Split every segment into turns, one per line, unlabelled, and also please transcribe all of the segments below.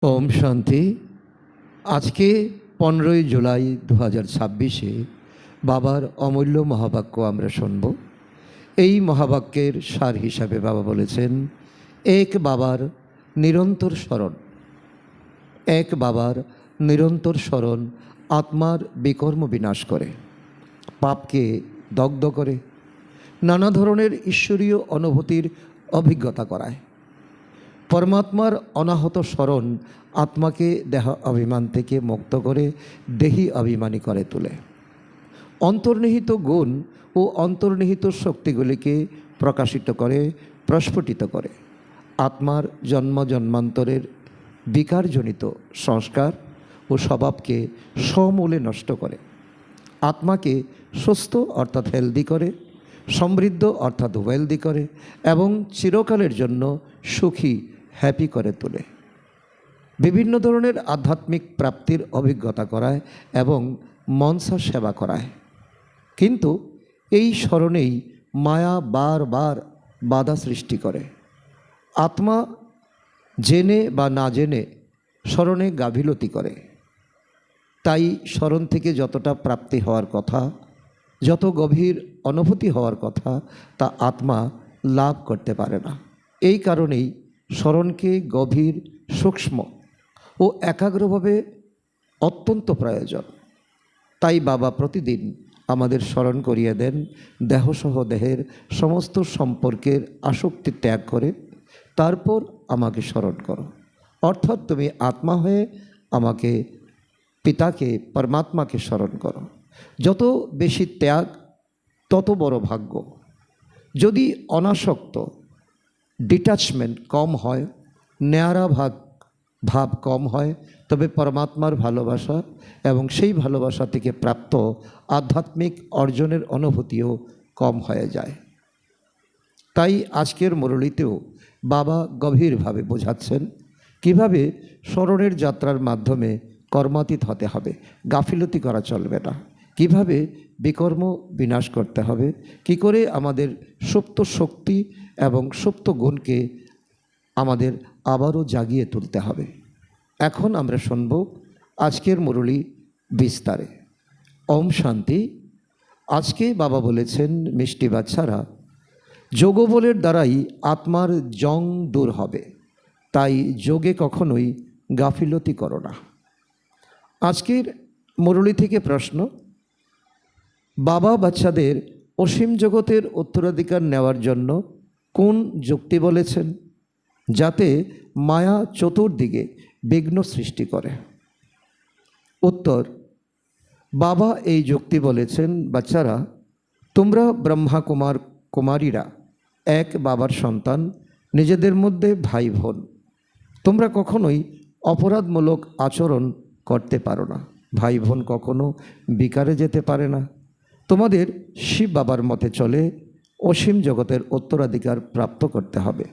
ओम शांति। आज के 15 जुलाई 2026 बाबार अमूल्य महावाक्य आमरा शुनब। এই মহাবাক্যের সার হিসাবে বাবা বলেছেন, এক বাবার নিরন্তর স্মরণ, এক বাবার নিরন্তর স্মরণ আত্মার বিকর্ম বিনাশ করে, পাপকে দগ্ধ করে, নানা ধরনের ঈশ্বরীয় অনুভূতির অভিজ্ঞতা করায়। परमात्मार अनाहत स्मरण आत्मा के देह अभिमान থেকে मुक्त करे देही अभिमानी करे तुले। अंतर्निहित गुण और अंतर्निहित शक्तिगुलिके प्रकाशित करे, प्रस्फुटित करे। आत्मार जन्म जन्मान्तरेर विकारजनित संस्कार और स्वभाव के समूले नष्ट करे। आत्मा के सुस्थ अर्थात हेल्दी करे, समृद्ध अर्थात वेल्दी करे एवं चिरकालेर जन्य सुखी हैपी करे तुले। विभिन्न धरनेर आध्यात्मिक प्राप्तिर अभिज्ञता कराय एवं मनसा सेवा कराय। किन्तु एई स्मरणेई माया बार बार बाधा सृष्टि करे। आत्मा जेने बा ना जेने स्मरणे गाफिलति करे। ताई स्मरण थेके जतटा प्राप्ति हওয়ার कथा, যত गभीर अनुभूति हওয়ার कथा ता आत्मा लाभ करते पारे ना। এই কারণেই স্মরণ के गभीर सूक्ष्म और एकाग्रभावे अत्यंत प्रयोजन। ताई बाबा प्रतिदिन आमादेर स्मरण करिए देन देहसह देहेर समस्त सम्पर्केर आसक्ति त्याग करे तारपर आमाके स्मरण करो। अर्थात तुमी आत्मा हये आमाके पिता के परमात्मा के स्मरण करो। যত বেশি त्याग तत बड़ भाग्य। यदि अनासक्त डिटैचमेंट कम है, न्यारा भाव कम है, तबे परमात्मार भालोबासा एवं सेई भालोबासा थेके प्राप्त आध्यात्मिक अर्जनेर अनुभूतिओ कम हये जाए। ताई आजकेर मुरलीतेओ बाबा गभीरभावे बोझाচ্ছেন किभाबे स्मरणेर यात्रार माध्यमे कर्मातीत होते हबे, गाफिलति करा चलबे ना, किभाबे विकर्म विनाश करते हबे, कि करे आमादेर सुप्त शक्ति एवं सुप्त गुण के आमादेर आबारो जागिए तुलते हबे। एखन आमरा शुनबो आजकेर मुरली विस्तारे। ओम शांति। आज के बाबा बोलेছেন मिष्टि बाच्चारा যোগবলের দ্বারাই आत्मार जंग दूर हबे, ताई যোগে कखनोई गाफिलति करो ना। आजकेर मुरली थेके प्रश्न, बाबा बाच्चादेर असीम जगतेर उत्तराधिकार नेওয়ার জন্য কোন যুক্তি বলেছেন যাতে माया चतुर्दिके विघ्न सृष्टि करे? उत्तर, बाबा এই যুক্তি বলেছেন, বাচ্চারা তোমরা ब्रह्मा कुमार कुमारीरा एक बाबार सन्तान, निजेदेर मध्य भाई बोन, তোমরা কখনোই अपराधमूलक आचरण करते पारो ना। भाई बोन कखनो बिकारे जेते पारे ना। তোমাদের शिव बाबार मते चले असीम जगतेर उत्तराधिकार प्राप्त करते हबे।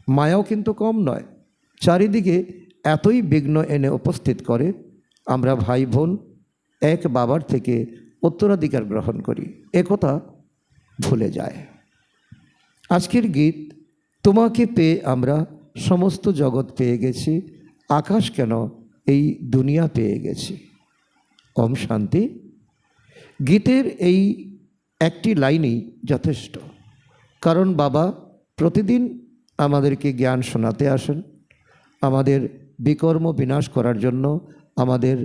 मायाओ किन्तु कम नय, चारिदिके एतई विघ्न एने उपस्थित करे आमरा भाई बोन एक बाबार थेके उत्तराधिकार ग्रहण करी, एकथा भूले जाए। आजकेर गीत, তোমাকে পেয়ে আমরা समस्त जगत পেয়ে গেছি, आकाश केन এই दुनिया পেয়ে গেছি। ओम शांति। गीतेर এই একটি লাইনই যথেষ্ট, কারণ বাবা প্রতিদিন আমাদেরকে জ্ঞান শোনাতে আসেন, আমাদের বিকর্ম বিনাশ করার জন্য আমাদের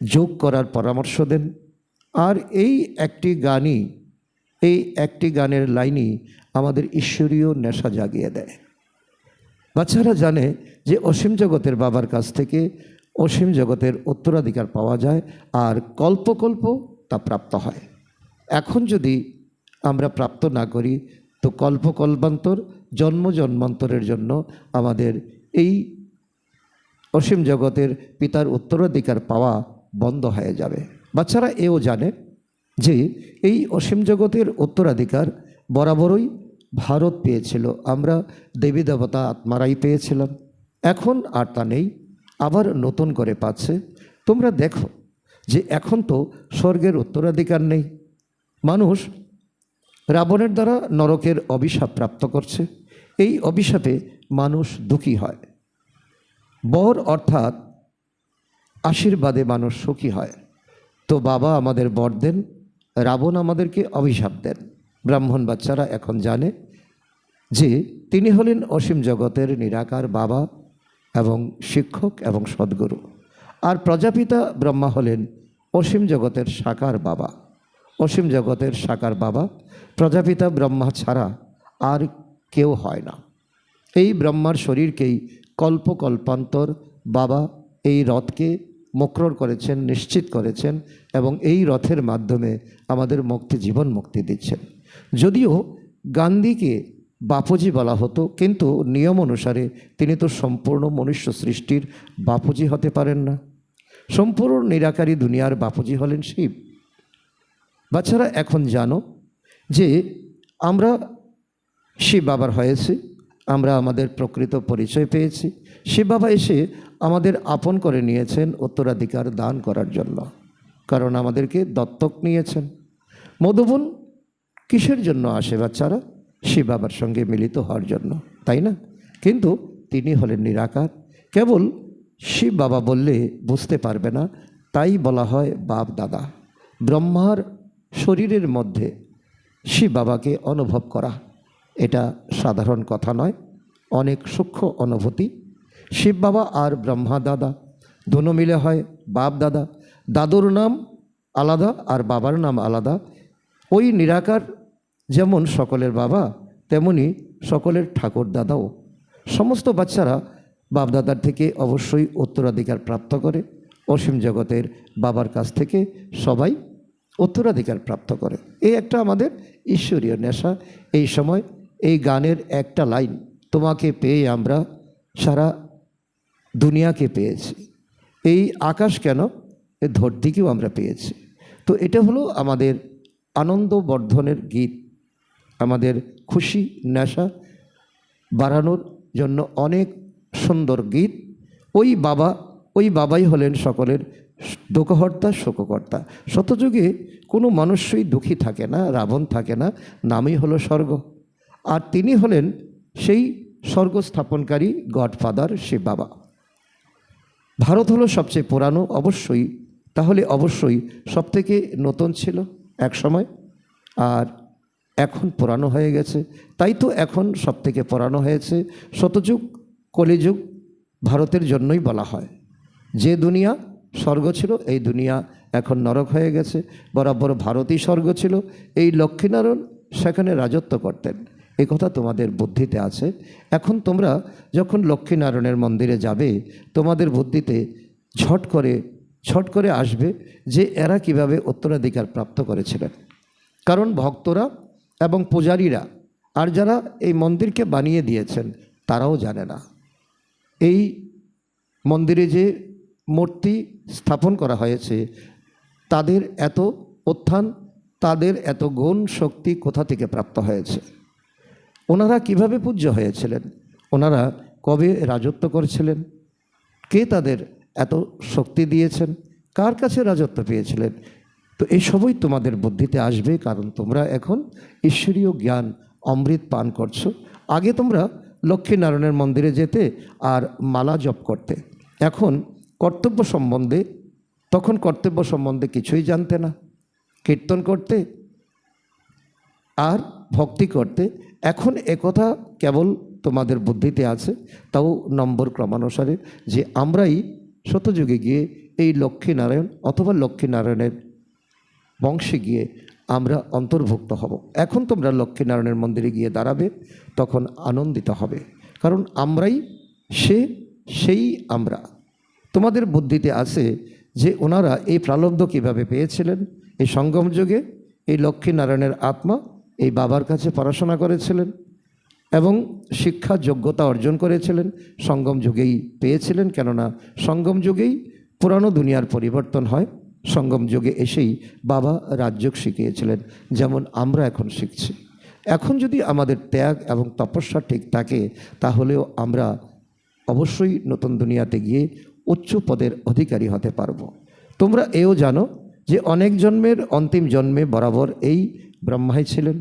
যোগ করার পরামর্শ দেন। আর এই একটি গানই, এই একটি গানের লাইনই আমাদের ঈশ্বরীয় নেশা জাগিয়ে দেয়। বাচ্চারা জানে যে অসীম জগতের বাবার কাছ থেকে অসীম জগতের উত্তরাধিকার পাওয়া যায় আর কল্প কল্প তা প্রাপ্ত হয়। এখন যদি আমরা প্রাপ্ত না করি তো কল্প কল্পান্তর জন্ম জন্মান্তরের জন্য আমাদের এই অসীম জগতের পিতার উত্তরাধিকার পাওয়া বন্ধ হয়ে যাবে। বাচ্চারা এও জানে যে এই অসীম জগতের উত্তরাধিকার বরাবরই ভারত পেয়েছিল, আমরা দেবী দেবতা আত্মারাই পেয়েছিলাম। এখন আর তা নেই, আবার নতুন করে পাচ্ছে। তোমরা দেখো যে এখন তো স্বর্গের উত্তরাধিকার নেই। মানুষ রাবণের দ্বারা নরকের অভিশাপ প্রাপ্ত করছে। এই অভিশাপে মানুষ দুঃখী হয়। বর অর্থাৎ আশীর্বাদে মানুষ সুখী হয়। তো বাবা আমাদের বর দেন, রাবণ আমাদেরকে অভিশাপ দেন। ব্রাহ্মণ বাচ্চারা এখন জানে যে তিনি হলেন অসীম জগতের নিরাকার বাবা এবং শিক্ষক এবং সদ্গুরু। আর প্রজাপিতা ব্রহ্মা হলেন অসীম জগতের সাকার বাবা। অসীম জগতের সাকার বাবা প্রজাপিতা ব্রহ্মা ছাড়া আর কেউ হয় না। এই ব্রহ্মার শরীরকেই কল্পকল্পান্তর বাবা এই রথকে মকরর করেছেন, নিশ্চিত করেছেন এবং এই রথের মাধ্যমে আমাদের মুক্তি, জীবন মুক্তি দিচ্ছেন। যদিও গান্ধীকে বাপুজি বলা হতো, কিন্তু নিয়ম অনুসারে তিনি তো সম্পূর্ণ মনুষ্য সৃষ্টির বাপুজি হতে পারেন না। সম্পূর্ণ নিরাকারী দুনিয়ার বাপুজি হলেন শিব। বাচ্চারা এখন জানো যে আমরা শিব বাবার হয়েছি, আমরা আমাদের প্রকৃত পরিচয় পেয়েছি। শিব বাবা এসে আমাদের আপন করে নিয়েছেন উত্তরাধিকার দান করার জন্য, কারণ আমাদেরকে দত্তক নিয়েছেন। মধুবন কিসের জন্য আসে বাচ্চারা? শিব বাবার সঙ্গে মিলিত হওয়ার জন্য, তাই না? কিন্তু তিনি হলেন নিরাকার। কেবল শিব বাবা বললে বুঝতে পারবে না, তাই বলা হয় বাপ দাদা। ব্রহ্মার শরীরের মধ্যে শিব বাবাকে অনুভব করা এটা সাধারণ কথা নয়, অনেক সূক্ষ্ম অনুভূতি। শিব বাবা আর ব্রহ্মা দাদা দোনো মিলে হয় বাপ দাদা। দাদুর নাম আলাদা আর বাবার নাম আলাদা। ওই নিরাকার যেমন সকলের বাবা, তেমনি সকলের ঠাকুর দাদাও। সমস্ত বাচ্চারা বাপদাদার থেকে অবশ্যই উত্তরাধিকার প্রাপ্ত করে। অসীম জগতের বাবার কাছ থেকে সবাই উত্তরাধিকার প্রাপ্ত করে। এই একটা আমাদের ঈশ্বরীয় নেশা। এই সময় এই গানের একটা লাইন, তোমাকে পেয়ে আমরা সারা দুনিয়াকে পেয়েছি। এই আকাশ কেন, এই ধরতিকেও আমরা পেয়েছি। তো এটা হলো আমাদের আনন্দ বর্ধনের গীত, আমাদের খুশি নেশা বাড়ানোর জন্য অনেক সুন্দর গীত। ওই বাবাই হলেন সকলের দুঃখহর্তা, শোককর্তা। শতযুগে কোনো মানুষই দুঃখী থাকে না, রাবণ থাকে না, নামই হলো স্বর্গ। আর তিনি হলেন সেই স্বর্গ স্থাপনকারী গডফাদার শিব বাবা। ভারত হলো সবচেয়ে পুরানো, অবশ্যই, তাহলে অবশ্যই সবথেকে নতুন ছিল এক সময়, আর এখন পুরানো হয়ে গেছে। তাই তো এখন সবথেকে পুরানো হয়েছে। শতযুগ কলিযুগ ভারতের জন্যই বলা হয়। যে দুনিয়া স্বর্গ ছিল, এই দুনিয়া এখন নরক হয়ে গেছে। বরাবর ভারতই স্বর্গ ছিল। এই লক্ষ্মীনারায়ণ সেখানে রাজত্ব করতেন, এই কথা তোমাদের বুদ্ধিতে আছে। এখন তোমরা যখন লক্ষ্মীনারায়ণের মন্দিরে যাবে, তোমাদের বুদ্ধিতে ছট করে আসবে যে এরা কিভাবে উত্তরাধিকার প্রাপ্ত করেছিলেন। কারণ ভক্তরা এবং পূজারীরা আর যারা এই মন্দিরকে বানিয়ে দিয়েছেন তারাও জানে না এই মন্দিরে যে মূর্তি স্থাপন করা হয়েছে তাদের এত উত্থান, তাদের এত গুণ শক্তি কোথা থেকে প্রাপ্ত হয়েছে, ওনারা কিভাবে পূজ্য হয়েছিলেন, ওনারা কবে রাজত্ব করেছিলেন, কে তাদের এত শক্তি দিয়েছেন, কার কাছে রাজত্ব পেয়েছিলেন। তো এই সবই তোমাদের বুদ্ধিতে আসবে, কারণ তোমরা এখন ঈশ্বরীয় জ্ঞান অমৃত পান করছো। আগে তোমরা লক্ষ্মীনারায়ণের মন্দিরে যেতে আর মালা জপ করতে। এখন তখন কর্তব্য সম্বন্ধে কিছুই জানতে না, কীর্তন করতে আর ভক্তি করতে। এখন একথা কেবল তোমাদের বুদ্ধিতে আছে, তাও নম্বর ক্রমানুসারে, যে আমরাই শতযুগে গিয়ে এই লক্ষ্মীনারায়ণ অথবা লক্ষ্মীনারায়ণের বংশে গিয়ে আমরা অন্তর্ভুক্ত হব। এখন তোমরা লক্ষ্মীনারায়ণের মন্দিরে গিয়ে দাঁড়াবে, তখন আনন্দিত হবে, কারণ আমরাই সেই আমরা। তোমাদের বুদ্ধিতে আছে যে ওনারা এই প্রালব্ধ কীভাবে পেয়েছিলেন। এই সঙ্গম যুগে এই লক্ষ্মীনারায়ণের আত্মা এই বাবার কাছে পড়াশোনা করেছিলেন এবং শিক্ষা যোগ্যতা অর্জন করেছিলেন, সঙ্গম যুগেই পেয়েছিলেন। কেননা সঙ্গম যুগেই পুরানো দুনিয়ার পরিবর্তন হয়। সঙ্গম যুগে এসেই বাবা রাজযোগ শিখিয়েছিলেন, যেমন আমরা এখন শিখছি। এখন যদি আমাদের ত্যাগ এবং তপস্যা ঠিক থাকে, তাহলেও আমরা অবশ্যই নতুন দুনিয়াতে গিয়ে উচ্চ পদের অধিকারী হতে পারবো। তোমরা এও জানো যে অনেক জন্মের অন্তিম জন্মে বরাবর এই ব্রহ্মাই ছিলেন,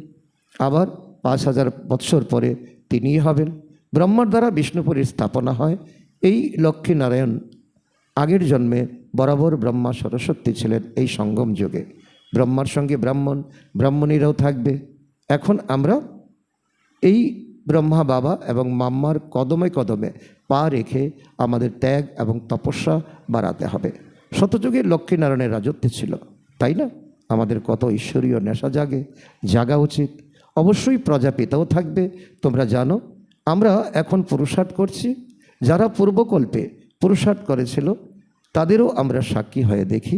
আবার 5000 বৎসর পরে তিনিই হবেন। ব্রহ্মার দ্বারা বিষ্ণুপুরীর স্থাপনা হয়, এই লক্ষ্মীনারায়ণ আগের জন্মে বরাবর ব্রহ্মা সরস্বতী ছিলেন এই সঙ্গম যুগে। ব্রহ্মার সঙ্গে ব্রাহ্মণ, ব্রাহ্মণীরাও থাকবে। এখন আমরা এই ব্রহ্মা বাবা এবং মাম্মার কদমে কদমে পা রেখে আমাদের ত্যাগ এবং তপস্যা বাড়াতে হবে। শতযুগে লক্ষ্মীনারায়ণের রাজত্ব ছিল, তাই না? আমাদের কত ঈশ্বরীয় নেশা জাগা উচিত। অবশ্যই প্রজাপিতাও থাকবে। তোমরা জানো আমরা এখন পুরুষার্থ করছি, যারা পূর্বকল্পে পুরুষার্থ করেছিল তাদেরও আমরা সাক্ষী হয়ে দেখি।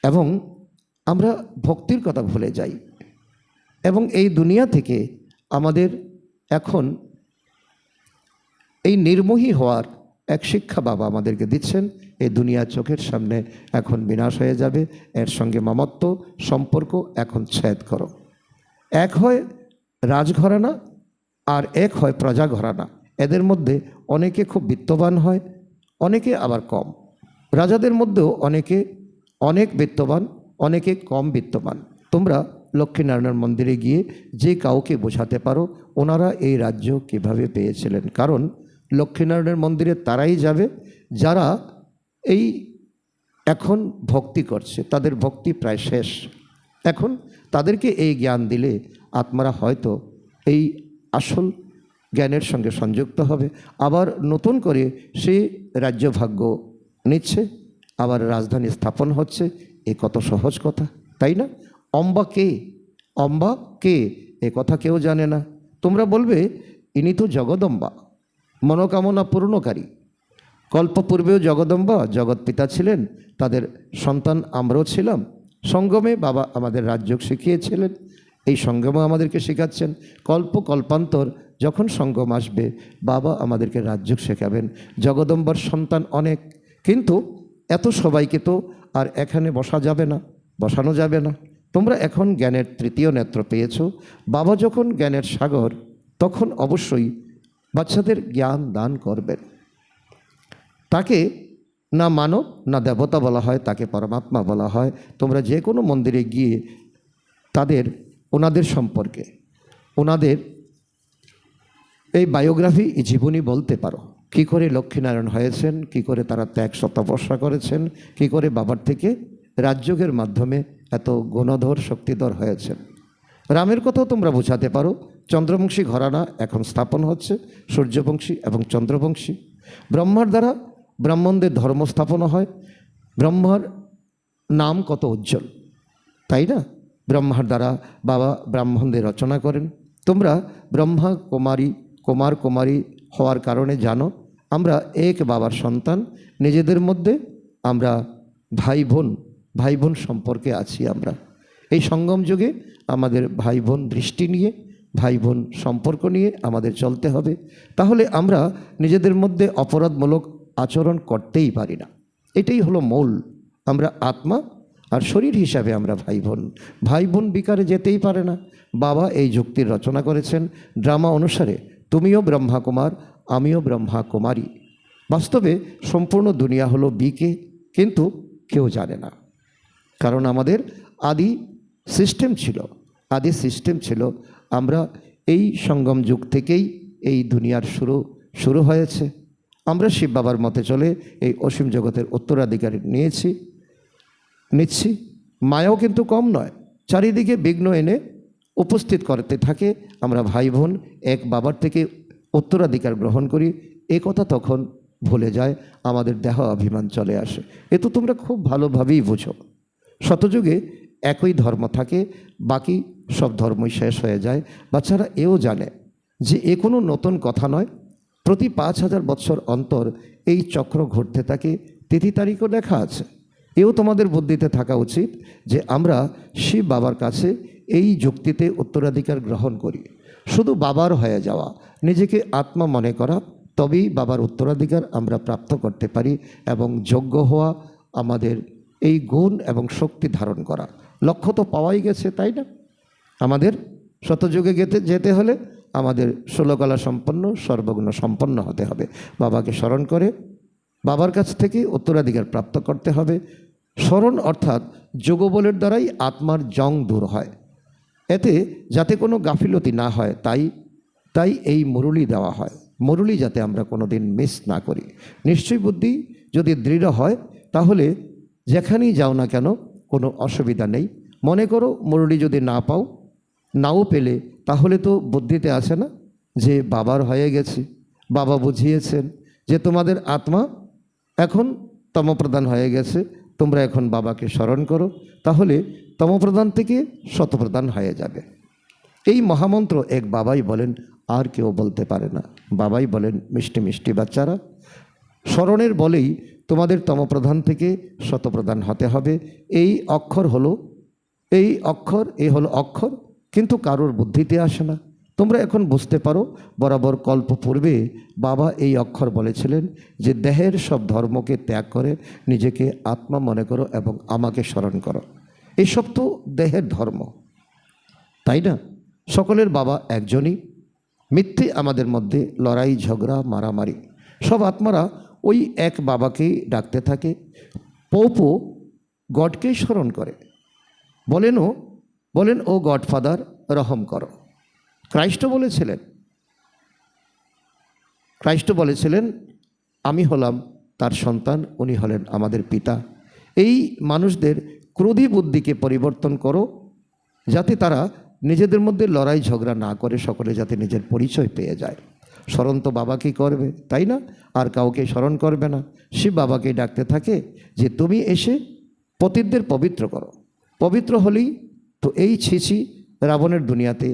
এবং আমরা ভক্তির কথা ভুলে যাই, এবং এই দুনিয়া থেকে আমাদের এখন এই নির্মোহী হওয়ার এক শিক্ষা বাবা আমাদেরকে দিচ্ছেন। এই দুনিয়া চোখের সামনে এখন বিনাশ হয়ে যাবে, এর সঙ্গে মমত্ব সম্পর্ক এখন ছেদ করো। এক হয় রাজঘরানা আর এক হয় প্রজা ঘরানা। এদের মধ্যে অনেকে খুব বিত্তবান হয়, অনেকে আবার কম। রাজাদের মধ্যেও অনেকে অনেক বিত্তবান, অনেকে কম বিত্তবান। তোমরা লক্ষ্মীনারায়ণ মন্দিরে গিয়ে যে কাউকে বোঝাতে পারো ওনারা এই রাজ্য কিভাবে পেয়েছিলেন, কারণ লক্ষ্মীনারায়ণের মন্দিরে তারাই যাবে যারা এই এখন ভক্তি করছে, তাদের ভক্তি প্রায় শেষ। এখন তাদেরকে এই জ্ঞান দিলে আত্মারা হয়তো এই আসল জ্ঞানের সঙ্গে সংযুক্ত হবে, আবার নতুন করে সে রাজ্য ভাগ্য নিচ্ছে, আবার রাজধানী স্থাপন হচ্ছে। এ কত সহজ কথা, তাই না? অম্বা কে এ কথা কেউ জানে না। তোমরা বলবে ইনি তো জগদম্বা, মনোকামনা পূর্ণকারী। কল্পপূর্বেও জগদম্বা জগৎ পিতা ছিলেন, তাদের সন্তান আমরাও ছিলাম। সঙ্গমে বাবা আমাদের রাজযোগ শিখিয়েছিলেন, এই সঙ্গমও আমাদেরকে শেখাচ্ছেন। কল্পান্তর যখন সঙ্গম আসবে বাবা আমাদেরকে রাজযোগ শেখাবেন। জগদম্বার সন্তান অনেক, কিন্তু এত সবাইকে তো আর এখানে বসানো যাবে না। তোমরা এখন জ্ঞানের তৃতীয় নেত্র পেয়েছো। বাবা যখন জ্ঞানের সাগর, তখন অবশ্যই বাচ্চাদের জ্ঞান দান করবেন। তাকে না মানব না দেবতা বলা হয়, তাকে পরমাত্মা বলা হয়। তোমরা যে কোনো মন্দিরে গিয়ে ওনাদের সম্পর্কে, ওনাদের এই বায়োগ্রাফি, জীবনী বলতে পারো। কি করে লক্ষ্মীনারায়ণ হয়েছেন, কি করে তারা ত্যাগ তপস্যা করেছেন, কি করে বাবার থেকে রাজযোগের মাধ্যমে এত গুণধর শক্তিধর হয়েছেন। রামের কথাও তোমরা বোঝাতে পারো। চন্দ্রবংশী ঘরানা এখন স্থাপন হচ্ছে, সূর্যবংশী এবং চন্দ্রবংশী। ব্রহ্মার দ্বারা ব্রাহ্মণদের ধর্ম স্থাপন হয়। ব্রহ্মার নাম কত উজ্জ্বল, তাই না? ব্রহ্মার দ্বারা বাবা ব্রাহ্মণদের রচনা করেন। তোমরা ব্রহ্মা কুমারী হওয়ার কারণে জানো আমরা এক বাবার সন্তান। নিজেদের মধ্যে আমরা ভাই বোন সম্পর্কে আছি। আমরা এই সঙ্গম যুগে আমাদের ভাই বোন দৃষ্টি নিয়ে, ভাই বোন সম্পর্ক নিয়ে আমাদের চলতে হবে। তাহলে আমরা নিজেদের মধ্যে অপরাধমূলক আচরণ করতেই পারি না। এটাই হলো মূল। আমরা আত্মা আর শরীর হিসাবে আমরা ভাই বোন বিকারে যেতেই পারে না। বাবা এই যুক্তির রচনা করেছেন ড্রামা অনুসারে। তুমিও ব্রহ্মা কুমার, আমিও ব্রহ্মা কুমারী। বাস্তবে সম্পূর্ণ দুনিয়া হলো বিকে, কিন্তু কেউ জানে না, কারণ আমাদের আদি সিস্টেম ছিল। আমরা এই সঙ্গম যুগ থেকেই এই দুনিয়ার শুরু হয়েছে। আমরা শিব বাবার মতে চলে এই অসীম জগতের উত্তরাধিকার নিচ্ছি। মায়াও কিন্তু কম নয়, চারিদিকে বিঘ্ন এনে উপস্থিত করতে থাকে। আমরা ভাই বোন এক বাবার থেকে উত্তরাধিকার গ্রহণ করি, এ কথা তখন ভুলে যায়, আমাদের দেহ অভিমান চলে আসে। এ তো তোমরা খুব ভালোভাবেই বুঝো। শতযুগে একই ধর্ম থাকে, বাকি সব ধর্মই শেষ হয়ে যায়। বাচ্চারা এও জানে যে এ কোনো নতুন কথা নয়। প্রতি 5000 বৎসর অন্তর এই চক্র ঘুরতে থাকে, তিথি তারিখও লেখা আছে। এও তোমাদের বুদ্ধিতে থাকা উচিত যে আমরা শিব বাবার কাছে এই যুক্তিতে উত্তরাধিকার গ্রহণ করি। শুধু বাবার হয়ে যাওয়া, নিজেকে আত্মা মনে করা, তবেই বাবার উত্তরাধিকার আমরা প্রাপ্ত করতে পারি, এবং যোগ্য হওয়া আমাদের এই গুণ এবং শক্তি ধারণ করা। লক্ষ্য তো পাওয়াই গেছে, তাই না? আমাদের শতযুগে যেতে হলে আমাদের 16 কলা সম্পন্ন, সর্বগুণ সম্পন্ন হতে হবে। বাবাকে স্মরণ করে বাবার কাছ থেকে উত্তরাধিকার প্রাপ্ত করতে হবে। স্মরণ অর্থাৎ যোগবলের দ্বারাই আত্মার জং দূর হয়, এতে যাতে কোনো গাফিলতি না হয় তাই এই মুরলি দেওয়া হয়। মুরলি যাতে আমরা কোনো দিন মিস না করি। নিশ্চয়ই বুদ্ধি যদি দৃঢ় হয় তাহলে যেখানেই যাও না কেন কোনো অসুবিধা নেই। মনে করো মুরলি যদি না পাও, নাও পেলে, তাহলে তো বুদ্ধিতে আছে না যে বাবার হয়ে গেছে, বাবা বুঝিয়েছেন যে তোমাদের আত্মা এখন তমপ্রধান হয়ে গেছে, তোমরা এখন বাবাকে স্মরণ করো, তাহলে তমপ্রধান থেকে শতপ্রধান হয়ে যাবে। এই মহামন্ত্র এক বাবাই বলেন, আর কেউ বলতে পারে না। বাবাই বলেন, মিষ্টি মিষ্টি বাচ্চারা, স্মরণের বলেই তোমাদের তমপ্রধান থেকে শতপ্রধান হতে হবে। এই অক্ষর হলো এই হলো অক্ষর, কিন্তু কারোর বুদ্ধিতে আসে না। তোমরা এখন বুঝতে পারো, বরাবর কল্প পূর্বে বাবা এই অক্ষর বলেছিলেন যে দেহের সব ধর্মকে ত্যাগ করে নিজেকে আত্মা মনে করো এবং আমাকে স্মরণ করো। এইসব তো দেহের ধর্ম, তাই না? সকলের বাবা একজনই। মিথ্যে আমাদের মধ্যে লড়াই, ঝগড়া, মারামারি। সব আত্মারা ওই এক বাবাকেই ডাকতে থাকে। পৌপো গডকেই স্মরণ করে, বলেন ও গডফাদার রহম করো। খ্রাইস্ট বলেছিলেন আমি হলাম তার সন্তান, উনি হলেন আমাদের পিতা। এই মানুষদের ক্রোধী বুদ্ধিকে পরিবর্তন করো, যাতে তারা নিজেদের মধ্যে লড়াই ঝগড়া না করে সকলে যাতে নিজের পরিচয় পেয়ে যায়। স্মরণ তো বাবাকেই করবে, তাই না? আর কাউকে স্মরণ করবে না। শিব বাবাকে ডাকতে থাকে যে তুমি এসে পতিতদের পবিত্র করো। পবিত্র হলেই তো এই ছিছি রাবণের দুনিয়াতে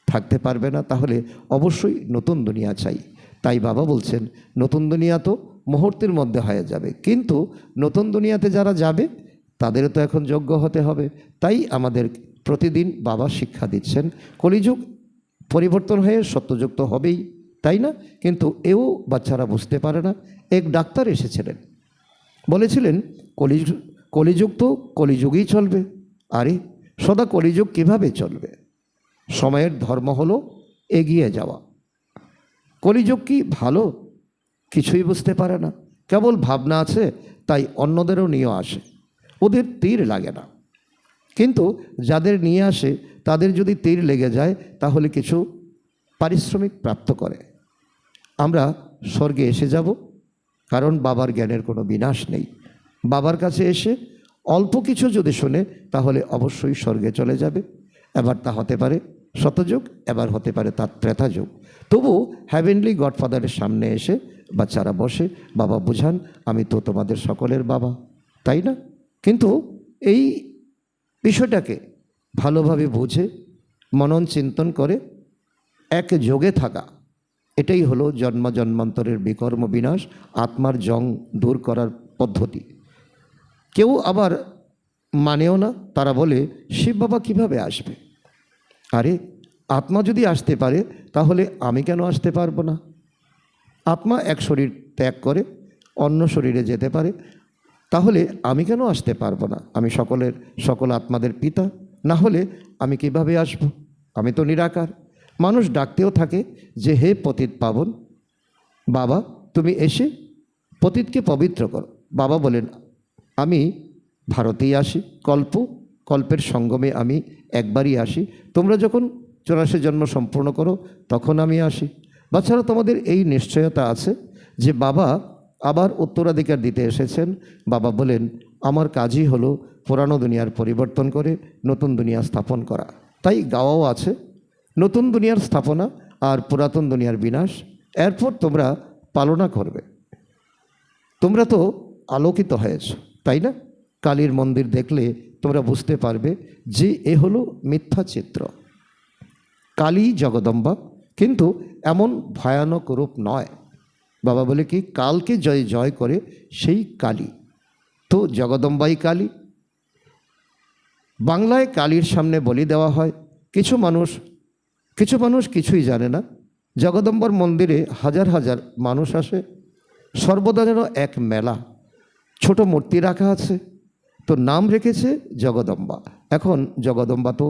থাকতে পারবে না, তাহলে অবশ্যই নতুন দুনিয়া চাই। তাই বাবা বলছেন নতুন দুনিয়া তো মুহূর্তের মধ্যে হয়ে যাবে, কিন্তু নতুন দুনিয়াতে যারা যাবে তাদেরও তো এখন যোগ্য হতে হবে। তাই আমাদের প্রতিদিন বাবা শিক্ষা দিচ্ছেন, কলিযুগ পরিবর্তন হয়ে সত্যযুগ তো হবেই, তাই না? কিন্তু এও বাচ্চারা বুঝতে পারে না। এক ডাক্তার এসেছিলেন, বলেছিলেন কলিযুগ তো কলিযুগেই চলবে। আরে সদা কলিযুগ কিভাবে চলবে? সময়ের ধর্ম হলো এগিয়ে যাওয়া। কলিযুগ কি ভালো? কিছুই বুঝতে পারে না, কেবল ভাবনা আছে, তাই অন্যদেরও নিয়ে আসে, ওদের তীর লাগে না। কিন্তু যাদের নিয়ে আসে তাদের যদি তীর লেগে যায় তাহলে কিছু পারিশ্রমিক প্রাপ্ত করে। আমরা স্বর্গে এসে যাব, কারণ বাবার জ্ঞানের কোনো বিনাশ নেই। বাবার কাছে এসে অল্প কিছু যদি শোনে তাহলে অবশ্যই স্বর্গে চলে যাবে। এবার তা হতে পারে শতযুগ, এবার হতে পারে তার ত্রেতা যুগ। তবু হ্যাভেনলি গডফাদারের সামনে এসে বাচ্চারা বসে, বাবা বুঝান আমি তো তোমাদের সকলের বাবা, তাই না? কিন্তু এই বিষয়টাকে ভালোভাবে বুঝে মনন চিন্তন করে এক যোগে থাকা, এটাই হলো জন্ম জন্মান্তরের বিকর্ম বিনাশ, আত্মার জং দূর করার পদ্ধতি। কেউ আবার মানেও না, তারা বলে শিব বাবা কীভাবে আসবে? আরে আত্মা যদি আসতে পারে তাহলে আমি কেন আসতে পারবো না? আত্মা এক শরীর ত্যাগ করে অন্য শরীরে যেতে পারে, তাহলে আমি কেন আসতে পারবো না? আমি সকল আত্মাদের পিতা, না হলে আমি কিভাবে আসব? আমি তো নিরাকার। মানুষ ডাকতেও থাকে যে হে পতিত পাবন, বাবা তুমি এসে পতিতকে পবিত্র করো। বাবা বলেন আমি ভারতেই আসি, কল্পের সঙ্গমে আমি একবারই আসি। তোমরা যখন 84 জন্ম সম্পূর্ণ করো তখন আমি আসি। বাচ্চারা তোমাদের এই নিশ্চয়তা আছে যে বাবা আবার উত্তরাধিকার দিতে এসেছেন। বাবা বলেন আমার কাজই হলো পুরানো দুনিয়ার পরিবর্তন করে নতুন দুনিয়া স্থাপন করা। তাই গাওয়াও আছে নতুন দুনিয়ার স্থাপনা আর পুরাতন দুনিয়ার বিনাশ। এরপর তোমরা পালনা করবে। তোমরা তো আলোকিত হয়েছ, তাই না? কালীর মন্দির দেখলে তোমরা বুঝতে পারবে যে এ হলো মিথ্যা চিত্র। কালী জগদম্বা, কিন্তু এমন ভয়ানক রূপ নয়। বাবা বলে কি কালকে জয় করে সেই কালী, তো জগদম্বাই কালী। বাংলায় কালীর সামনে বলি দেওয়া হয়। কিছু মানুষ কিছুই জানে না। জগদম্বার মন্দিরে হাজার হাজার মানুষ আসে, সর্বদা যেন এক মেলা। ছোট মূর্তি রাখা আছে, তো নাম রেখেছে জগদম্বা। এখন জগদম্বা তো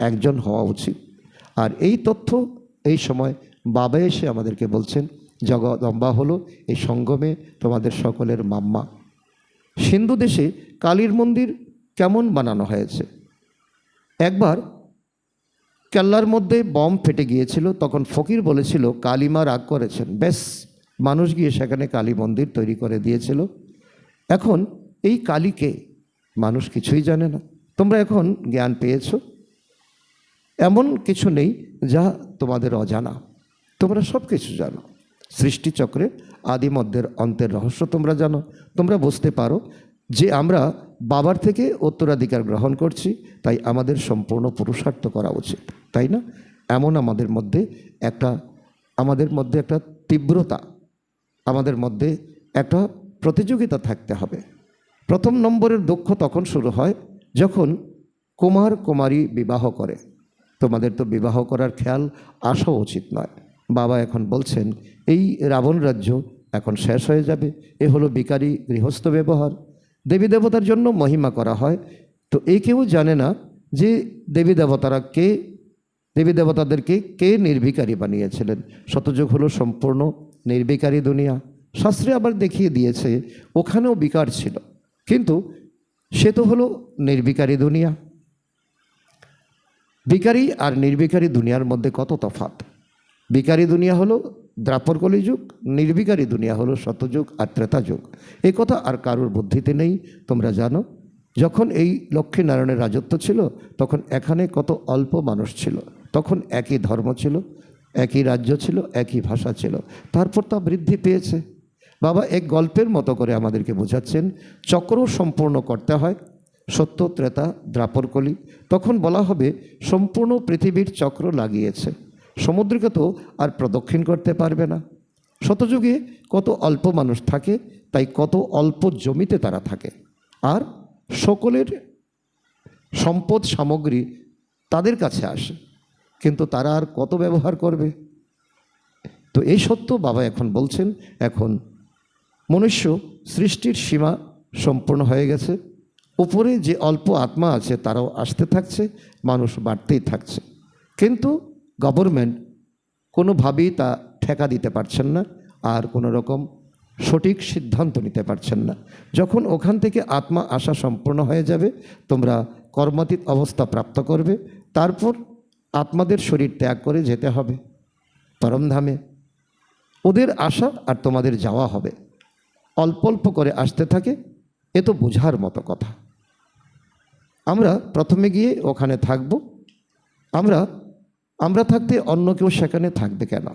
একজন হওয়া উচিত। আর এই তথ্য এই সময় বাবা এসে আমাদেরকে বলছেন জগদম্বা হলো এই সঙ্গমে তোমাদের সকলের মাম্মা। সিন্ধু দেশে কালীর মন্দির কেমন বানানো হয়েছে? একবার কেল্লার মধ্যে বম ফেটে গিয়েছিল, তখন ফকির বলেছিল কালীমা রাগ করেছেন, ব্যাস মানুষ গিয়ে সেখানে কালী মন্দির তৈরি করে দিয়েছিল। এখন এই কালীকে মানুষ কিছুই জানে না। তোমরা এখন জ্ঞান পেয়েছো, এমন কিছু নেই যা তোমাদের অজানা, তোমরা সব কিছু জানো। সৃষ্টিচক্রে আদি মধ্যের অন্তের রহস্য তোমরা জানো। তোমরা বুঝতে পারো যে আমরা বাবার থেকে উত্তরাধিকার গ্রহণ করছি, তাই আমাদের সম্পূর্ণ পুরুষার্থ করা উচিত, তাই না? এমন আমাদের মধ্যে একটা তীব্রতা, আমাদের মধ্যে একটা প্রতিযোগিতা থাকতে হবে। প্রথম নম্বরের দুঃখ তখন শুরু হয় যখন কুমার কুমারী বিবাহ করে। তোমাদের তো বিবাহ করার খেয়াল আসা উচিত নয়। বাবা এখন বলছেন এই রাবণ রাজ্য এখন শেষ হয়ে যাবে। এ হলো বিকারী গৃহস্থ ব্যবহার। দেবী দেবতার জন্য মহিমা করা হয়, তো এই কেউ জানে না যে দেবী দেবতাদেরকে কে নির্বিকারী বানিয়েছিলেন। শতযুগ হলো সম্পূর্ণ নির্বিকারী দুনিয়া। শাস্ত্রে আবার দেখিয়ে দিয়েছে ওখানেও বিকার ছিল, কিন্তু সে তো হলো নির্বিকারী দুনিয়া। বিকারী আর নির্বিকারী দুনিয়ার মধ্যে কত তফাৎ। বিকারী দুনিয়া হলো দ্বাপর কলিযুগ, নির্বিকারী দুনিয়া হলো শতযুগ আর ত্রেতা যুগ। এই কথা আর কারোর বুদ্ধিতে নেই। তোমরা জানো যখন এই লক্ষ্মীনারায়ণের রাজত্ব ছিল তখন এখানে কত অল্প মানুষ ছিল। তখন একই ধর্ম ছিল, একই রাজ্য ছিল, একই ভাষা ছিল। তারপর তা বৃদ্ধি পেয়েছে। বাবা এক গল্পের মতো করে আমাদেরকে বোঝাচ্ছেন চক্র সম্পূর্ণ করতে হয়, সত্য ত্রেতা দ্বাপর কলি। তখন বলা হবে সম্পূর্ণ পৃথিবীর চক্র লাগিয়েছে, সমুদ্রকে তো আর প্রদক্ষিণ করতে পারবে না। শতযুগে কত অল্প মানুষ থাকে, তাই কত অল্প জমিতে তারা থাকে, আর সকলের সম্পদ সামগ্রী তাদের কাছে আসে, কিন্তু তারা আর কত ব্যবহার করবে। তো এই সত্য বাবা এখন বলছেন, এখন মনুষ্য সৃষ্টির সীমা সম্পূর্ণ হয়ে গেছে। উপরে যে অল্প আত্মা আছে তারাও আসতে থাকছে, মানুষ বাড়তেই থাকছে, কিন্তু গভর্নমেন্ট কোনোভাবেই তা ঠেকা দিতে পারছেন না, আর কোনো রকম সঠিক সিদ্ধান্ত নিতে পারছেন না। যখন ওখান থেকে আত্মা আসা সম্পূর্ণ হয়ে যাবে, তোমরা কর্মাতীত অবস্থা প্রাপ্ত করবে, তারপর আত্মাদের শরীর ত্যাগ করে যেতে হবে পরমধামে। ওদের আসা আর তোমাদের যাওয়া হবে, অল্প অল্প করে আসতে থাকে। এ তো বোঝার মতো কথা। আমরা প্রথমে গিয়ে ওখানে থাকব, আমরা থাকতে অন্য কেউ সেখানে থাকবে কেন?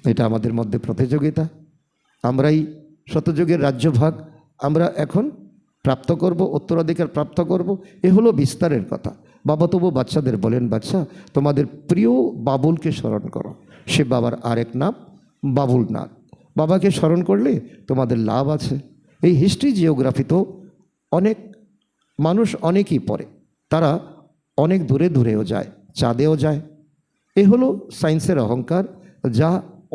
এটা আমাদের মধ্যে প্রতিযোগিতা। আমরাই শতযুগের রাজ্যভাগ আমরা এখন প্রাপ্ত করব, উত্তরাধিকার প্রাপ্ত করব। এ হলো বিস্তারের কথা। বাবা তবু বাচ্চাদের বলেন, বাচ্চা তোমাদের প্রিয় বাবুলকে স্মরণ করো। সে বাবার আরেক নাম বাবুলনাথ। বাবাকে স্মরণ করলে তোমাদের লাভ আছে। এই হিস্ট্রি জিওগ্রাফি তো অনেক মানুষ অনেকই পড়ে, তারা অনেক দূরে দূরেও যায়, চাঁদেও যায়। এ হলো সায়েন্সের অহংকার, যা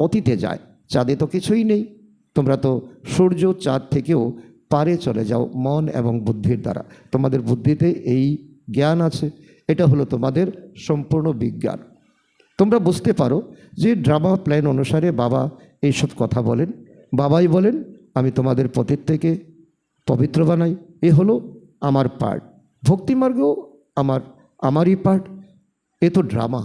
অতীতে যায়। চাঁদে তো কিছুই নেই। তোমরা তো সূর্য চাঁদ থেকেও পারে চলে যাও মন এবং বুদ্ধির দ্বারা। তোমাদের বুদ্ধিতে এই জ্ঞান আছে, এটা হলো তোমাদের সম্পূর্ণ বিজ্ঞান। তোমরা বুঝতে পারো যে ড্রামা প্ল্যান অনুসারে বাবা এইসব কথা বলেন। বাবাই বলেন আমি তোমাদের পথের থেকে পবিত্র বানাই। এ হলো আমার পার্ট। ভক্তিমার্গও আমারই পার্ট। এ তো ড্রামা,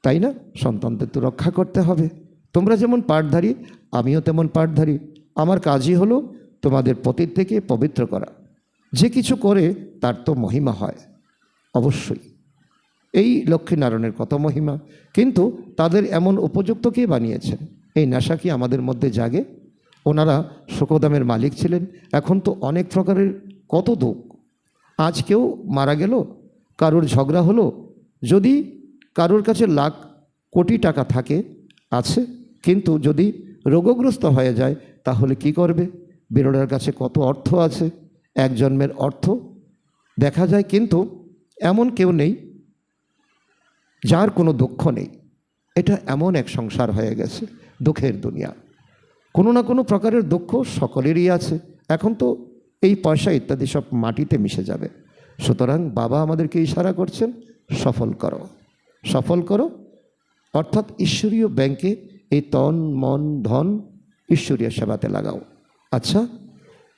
তাই না? সন্তানদের তো রক্ষা করতে হবে। তোমরা যেমন পাঠধারী, আমিও তেমন পাঠধারী। আমার কাজই হলো তোমাদের পতির থেকে পবিত্র করা। যে কিছু করে তার তো মহিমা হয় অবশ্যই। এই লক্ষ্মীনারায়ণের কত মহিমা, কিন্তু তাদের এমন উপযুক্ত কে বানিয়েছেন? এই নেশা কি আমাদের মধ্যে জাগে? ওনারা শোকদামের মালিক ছিলেন, এখন তো অনেক প্রকারের কত দুঃখ। আজ কেউ মারা গেল, কারোর ঝগড়া হলো, যদি কারোর কাছে লাখ কোটি টাকা থাকে আছে, কিন্তু যদি রোগগ্রস্ত হয়ে যায় তাহলে কি করবে? বিরোধের কাছে কত অর্থ আছে, এক জন্মের অর্থ দেখা যায়, কিন্তু এমন কেউ নেই যার কোনো দুঃখ নেই। এটা এমন এক সংসার হয়ে গেছে, দুঃখের দুনিয়া। কোনো না কোনো প্রকারের দুঃখ সকলেরই আছে। এখন তো এই পয়সা ইত্যাদি সব মাটিতে মিশে যাবে। সুতরাং বাবা আমাদেরকে ইশারা করছেন, সফল করো, সফল করো, অর্থাৎ ঈশ্বরীয় ব্যাংকে এই তন মন ধন ঈশ্বরীয় সেবাতে লাগাও। আচ্ছা,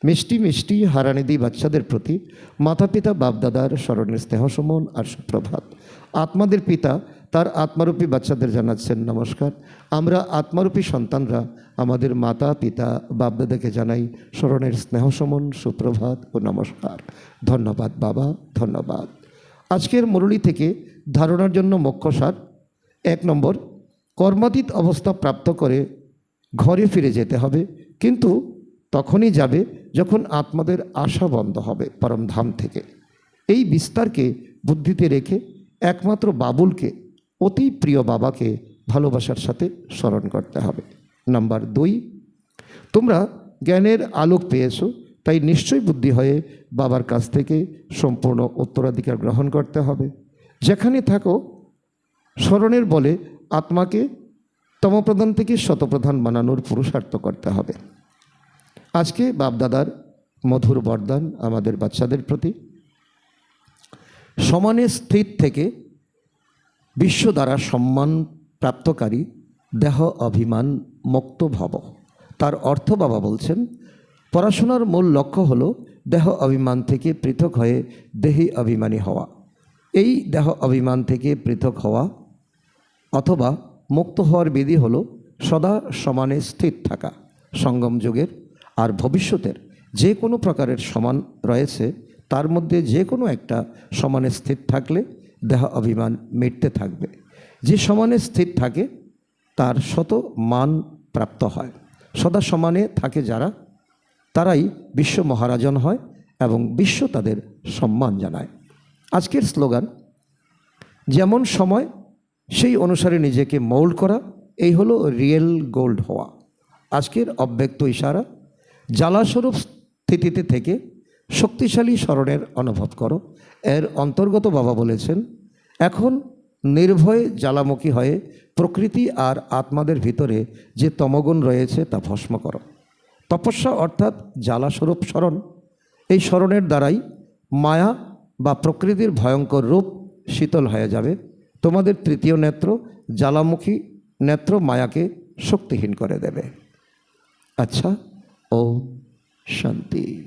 মিষ্টি মিষ্টি হারানিধি বাচ্চাদের প্রতি মাতা পিতা বাপদাদার স্মরণের স্নেহ সমন আর সুপ্রভাত। আত্মাদের পিতা তার আত্মারূপী বাচ্চাদের জানাচ্ছেন নমস্কার। আমরা আত্মারূপী সন্তানরা আমাদের মাতা পিতা বাপদাদাকে জানাই স্মরণের স্নেহসমন, সুপ্রভাত ও নমস্কার। ধন্যবাদ বাবা, ধন্যবাদ। আজকের মুরলী থেকে ধারণার জন্য মুখ্য সার: 1 নম্বর, কর্মাতীত অবস্থা প্রাপ্ত করে ঘরে ফিরে যেতে হবে, কিন্তু তখনই যাবে যখন আত্মাদের আশা বন্ধ হবে পরমধাম থেকে। এই বিস্তারকে বুদ্ধিতে রেখে একমাত্র বাবুলকে, অতি প্রিয় বাবাকে ভালোবাসার সাথে স্মরণ করতে হবে। নাম্বার 2, তোমরা জ্ঞানের আলোক পেয়েছো, তাই নিশ্চয় বুদ্ধি হয়ে বাবার কাছ থেকে সম্পূর্ণ উত্তরাধিকার গ্রহণ করতে হবে। যেখানে থাকো স্মরণের বলে আত্মাকে তমপ্রধান থেকে শতপ্রধান বানানোর পুরুষার্থ করতে হবে। আজকে বাপদাদার মধুর বরদান আমাদের বাচ্চাদের প্রতি: সমানে স্থিত থেকে বিশ্ব দ্বারা সম্মান প্রাপ্তকারী দেহ অভিমান মুক্ত ভব। তার অর্থ বাবা বলছেন, পড়াশোনার মূল লক্ষ্য হলো দেহ অভিমান থেকে পৃথক হয়ে দেহি অভিমানী হওয়া। এই দেহ অভিমান থেকে পৃথক হওয়া অথবা মুক্ত হওয়ার বিধি হলো সদা সমানে স্থির থাকা। সঙ্গম যুগের আর ভবিষ্যতের যে কোনো প্রকারের সমান রয়েছে, তার মধ্যে যে কোনো একটা সমানে স্থির থাকলে দেহ অভিমান মিটতে থাকবে। যে সমানে স্থির থাকে তার শত মান প্রাপ্ত হয়। সদা সমানে থাকে যারা, তারাই বিশ্ব মহারাজন হয় এবং বিশ্ব তাদের সম্মান জানায়। আজকের স্লোগান: যেমন সময় সেই অনুসারে নিজেকে মোল্ড করা, এই হলো রিয়েল গোল্ড হওয়া। আজকের অব্যক্ত ইশারা: জ্বালাস্বরূপ স্থিতিতে থেকে শক্তিশালী স্মরণের অনুভব করো। এর অন্তর্গত বাবা বলেছেন, এখন নির্ভয়ে জ্বালামুখী হয়ে প্রকৃতি আর আত্মাদের ভিতরে যে তমগুণ রয়েছে তা ভস্ম করো। তপস্যা অর্থাৎ জ্বালাস্বরূপ স্মরণ। এই স্মরণের দ্বারাই মায়া বা প্রকৃতির ভয়ঙ্কর রূপ শীতল হয়ে যাবে। তোমাদের তৃতীয় নেত্র, জ্বালামুখী নেত্র, মায়াকে শক্তিহীন করে দেবে। আচ্ছা, ওম শান্তি।